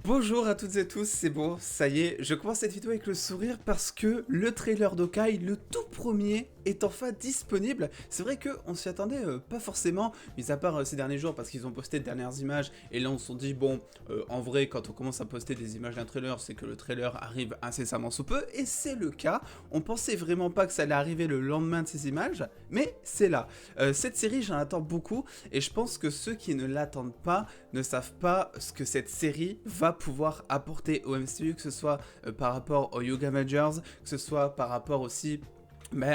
Bonjour à toutes et tous, c'est bon, ça y est, je commence cette vidéo avec le sourire parce que le trailer d'Hawkeye, le tout premier, est enfin disponible. C'est vrai qu'on s'y attendait pas forcément, mis à part ces derniers jours parce qu'ils ont posté de dernières images et là on s'est dit bon, en vrai quand on commence à poster des images d'un trailer, c'est que le trailer arrive incessamment sous peu et c'est le cas. On pensait vraiment pas que ça allait arriver le lendemain de ces images, mais c'est là. Cette série j'en attends beaucoup et je pense que ceux qui ne l'attendent pas ne savent pas ce que cette série va pouvoir apporter au MCU, que ce soit par rapport aux Young Avengers, que ce soit par rapport aussi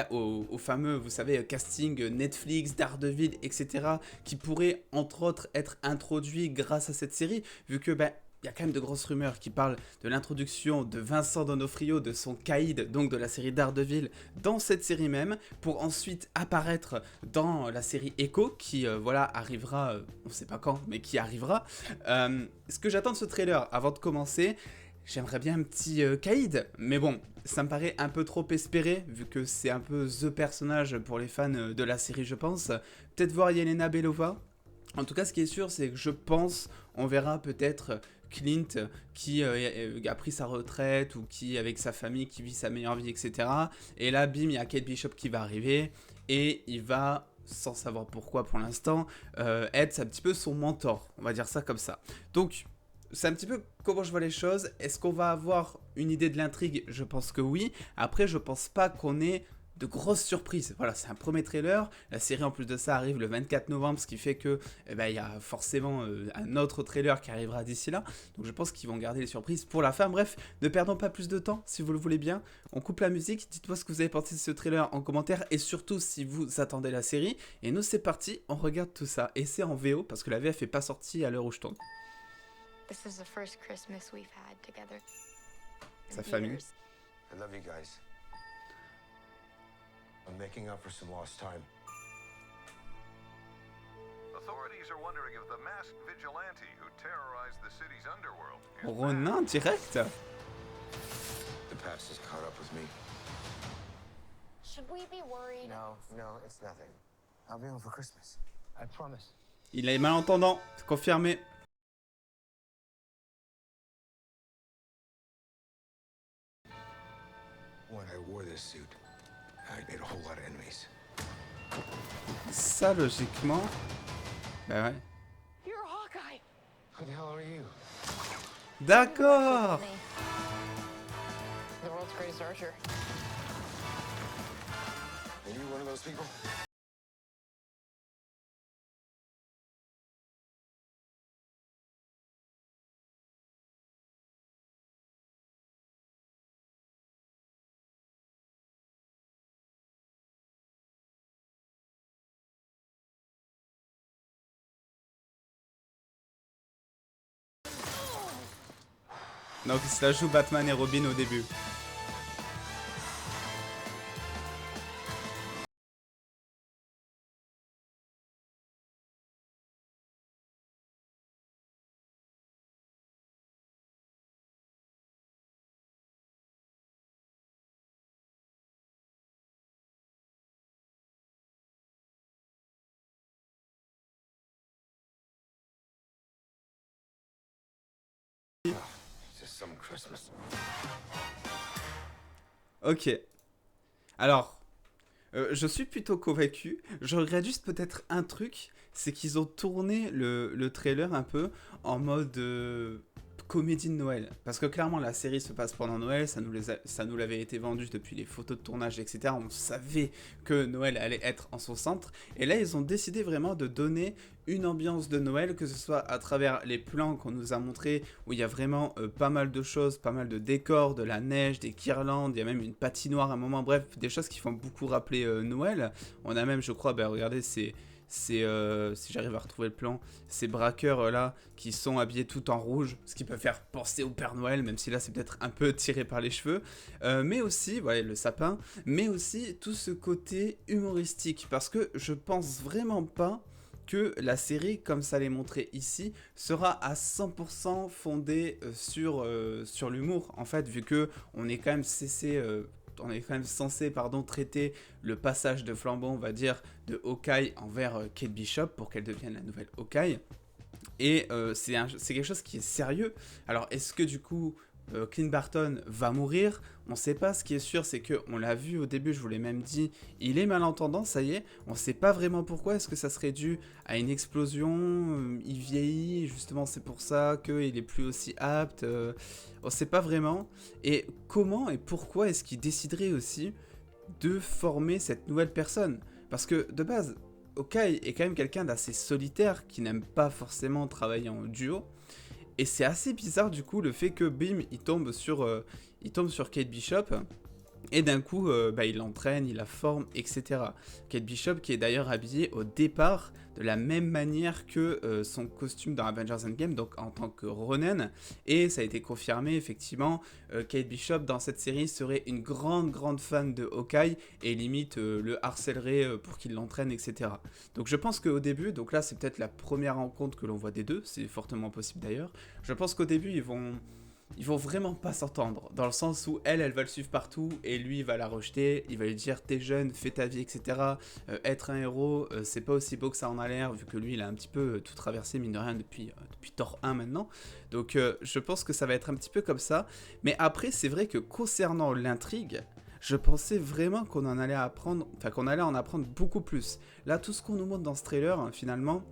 au fameux, vous savez, casting Netflix, Daredevil, etc., qui pourrait entre autres être introduit grâce à cette série, vu que il y a quand même de grosses rumeurs qui parlent de l'introduction de Vincent D'Onofrio, de son Caïd, donc de la série Daredevil, dans cette série même, pour ensuite apparaître dans la série Echo, qui voilà arrivera, on sait pas quand, mais qui arrivera. Ce que j'attends de ce trailer, avant de commencer, j'aimerais bien un petit Caïd, mais bon, ça me paraît un peu trop espéré, vu que c'est un peu THE personnage pour les fans de la série, je pense. Peut-être voir Yelena Belova. En tout cas, ce qui est sûr, c'est que je pense, on verra peut-être Clint qui a pris sa retraite ou qui, avec sa famille, qui vit sa meilleure vie, etc. Et là, bim, il y a Kate Bishop qui va arriver et il va, sans savoir pourquoi pour l'instant, être un petit peu son mentor. On va dire ça comme ça. Donc, c'est un petit peu comment je vois les choses. Est-ce qu'on va avoir une idée de l'intrigue? Je pense que oui. Après, je pense pas qu'on ait de grosses surprises. Voilà, c'est un premier trailer. La série, en plus de ça, arrive le 24 novembre, ce qui fait que il y a forcément un autre trailer qui arrivera d'ici là. Donc je pense qu'ils vont garder les surprises pour la fin. Bref, ne perdons pas plus de temps, si vous le voulez bien. On coupe la musique. Dites-moi ce que vous avez pensé de ce trailer en commentaire et surtout si vous attendez la série. Et nous, c'est parti, on regarde tout ça. Et c'est en VO parce que la VF est pas sortie à l'heure où je tourne. This is the first Christmas we've had together Sa in famille. years. I love you guys. I'm making up for some lost time. Authorities are wondering if the masked vigilante who terrorized the city's underworld is Ronin direct. The past has caught up with me. Should we be worried? No, it's nothing. I'll be home for Christmas. I promise. Il est malentendant, confirmé. When I wore this suit, I made a whole lot of enemies. Ça, logiquement. Bah ouais. You're Hawkeye. Who the hell are you? D'accord. Me. The world's greatest archer. Are you one of those people? Donc il se la joue Batman et Robin au début. It's just some Christmas. Ok. Alors, je suis plutôt convaincu. Je regrette juste peut-être un truc, c'est qu'ils ont tourné le trailer un peu en mode comédie de Noël. Parce que clairement, la série se passe pendant Noël, ça nous l'avait été vendu depuis les photos de tournage, etc. On savait que Noël allait être en son centre. Et là, ils ont décidé vraiment de donner une ambiance de Noël, que ce soit à travers les plans qu'on nous a montrés, où il y a vraiment pas mal de choses, pas mal de décors, de la neige, des guirlandes, il y a même une patinoire à un moment, bref, des choses qui font beaucoup rappeler Noël. On a même, je crois, regardez, si j'arrive à retrouver le plan, ces braqueurs là qui sont habillés tout en rouge, ce qui peut faire penser au Père Noël, même si là c'est peut-être un peu tiré par les cheveux, mais aussi, voilà, le sapin, mais aussi tout ce côté humoristique, parce que je pense vraiment pas que la série, comme ça l'est montré ici, sera à 100% fondée sur l'humour, en fait, vu que on est quand même censé traiter le passage de flambeau, on va dire, de Hawkeye envers Kate Bishop pour qu'elle devienne la nouvelle Hawkeye. Et c'est quelque chose qui est sérieux. Alors, est-ce que du coup, Clint Barton va mourir? On sait pas. Ce qui est sûr, c'est qu'on l'a vu au début, je vous l'ai même dit, il est malentendant, ça y est. On sait pas vraiment pourquoi. Est-ce que ça serait dû à une explosion? Il vieillit, justement, c'est pour ça qu'il est plus aussi apte. On sait pas vraiment. Et comment et pourquoi est-ce qu'il déciderait aussi de former cette nouvelle personne? Parce que, de base, Hawkeye est quand même quelqu'un d'assez solitaire, qui n'aime pas forcément travailler en duo. Et c'est assez bizarre du coup le fait que bim, il tombe sur Kate Bishop. Et d'un coup, il l'entraîne, il la forme, etc. Kate Bishop qui est d'ailleurs habillée au départ de la même manière que son costume dans Avengers Endgame, donc en tant que Ronan. Et ça a été confirmé, effectivement, Kate Bishop dans cette série serait une grande fan de Hawkeye et limite le harcèlerait pour qu'il l'entraîne, etc. Donc je pense qu'au début, donc là c'est peut-être la première rencontre que l'on voit des deux, c'est fortement possible d'ailleurs. Je pense qu'au début ils vont vraiment pas s'entendre, dans le sens où elle va le suivre partout, et lui, il va la rejeter, il va lui dire « t'es jeune, fais ta vie, etc. Être un héros, c'est pas aussi beau que ça en a l'air, vu que lui, il a un petit peu tout traversé, mine de rien, depuis Thor 1 maintenant. » Donc je pense que ça va être un petit peu comme ça, mais après, c'est vrai que concernant l'intrigue, je pensais vraiment qu'on en allait apprendre, enfin qu'on allait en apprendre beaucoup plus. Là, tout ce qu'on nous montre dans ce trailer, hein, finalement,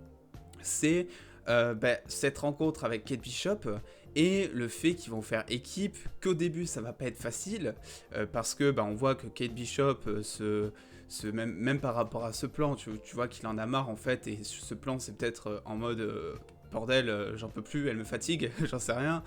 c'est cette rencontre avec Kate Bishop, et le fait qu'ils vont faire équipe, qu'au début ça va pas être facile, parce que on voit que Kate Bishop, même par rapport à ce plan, tu vois qu'il en a marre en fait, et ce plan c'est peut-être en mode bordel, j'en peux plus, elle me fatigue, j'en sais rien.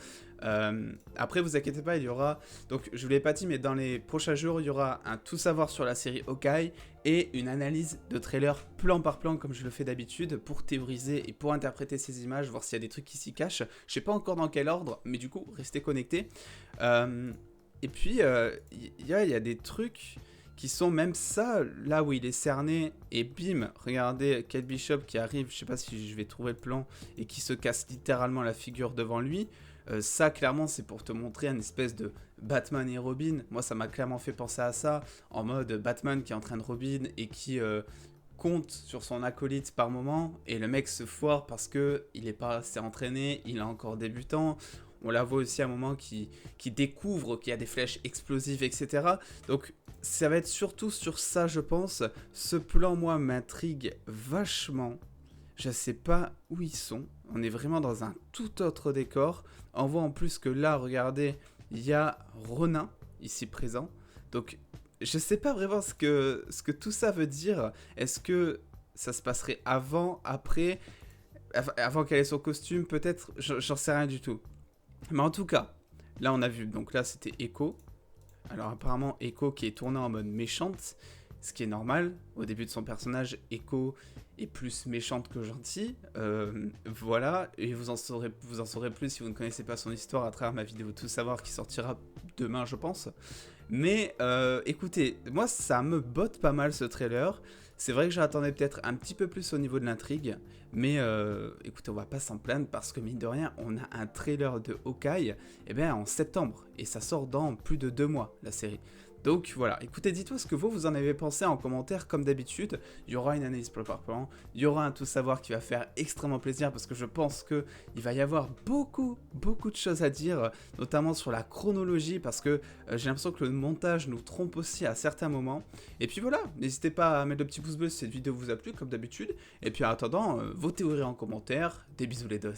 Après vous inquiétez pas, il y aura, donc je vous l'ai pas dit, mais dans les prochains jours il y aura un tout savoir sur la série Hawkeye et une analyse de trailer plan par plan comme je le fais d'habitude pour théoriser et pour interpréter ces images, voir s'il y a des trucs qui s'y cachent. Je sais pas encore dans quel ordre, mais du coup restez connectés. Et puis il y a des trucs qui sont même ça, là où il est cerné, et bim, regardez Kate Bishop qui arrive, je sais pas si je vais trouver le plan, et qui se casse littéralement la figure devant lui. Ça, clairement, c'est pour te montrer une espèce de Batman et Robin. Moi, ça m'a clairement fait penser à ça, en mode Batman qui entraîne Robin et qui compte sur son acolyte par moment, et le mec se foire parce que il est pas assez entraîné, il est encore débutant. On la voit aussi à un moment qui découvre qu'il y a des flèches explosives, etc. Donc, ça va être surtout sur ça, je pense. Ce plan, moi, m'intrigue vachement. Je sais pas où ils sont. On est vraiment dans un tout autre décor. On voit en plus que là, regardez, il y a Ronin ici présent. Donc, je sais pas vraiment ce que tout ça veut dire. Est-ce que ça se passerait avant, après, avant qu'elle ait son costume, peut-être? J'en sais rien du tout. Mais en tout cas, là on a vu, donc là c'était Echo. Alors apparemment Echo qui est tournée en mode méchante, ce qui est normal. Au début de son personnage, Echo est plus méchante que gentille. Voilà, et vous en saurez plus si vous ne connaissez pas son histoire à travers ma vidéo Tout savoir qui sortira demain je pense. Mais écoutez, moi ça me botte pas mal ce trailer. C'est vrai que j'attendais peut-être un petit peu plus au niveau de l'intrigue, mais écoutez, on va pas s'en plaindre parce que mine de rien, on a un trailer de Hawkeye en septembre, et ça sort dans plus de 2 mois, la série. Donc voilà, écoutez, dites-moi ce que vous en avez pensé en commentaire comme d'habitude. Il y aura une analyse plan par plan, il y aura un tout savoir qui va faire extrêmement plaisir parce que je pense qu'il va y avoir beaucoup de choses à dire, notamment sur la chronologie parce que j'ai l'impression que le montage nous trompe aussi à certains moments. Et puis voilà, n'hésitez pas à mettre le petit pouce bleu si cette vidéo vous a plu comme d'habitude. Et puis en attendant, vos théories en commentaire, des bisous les dos.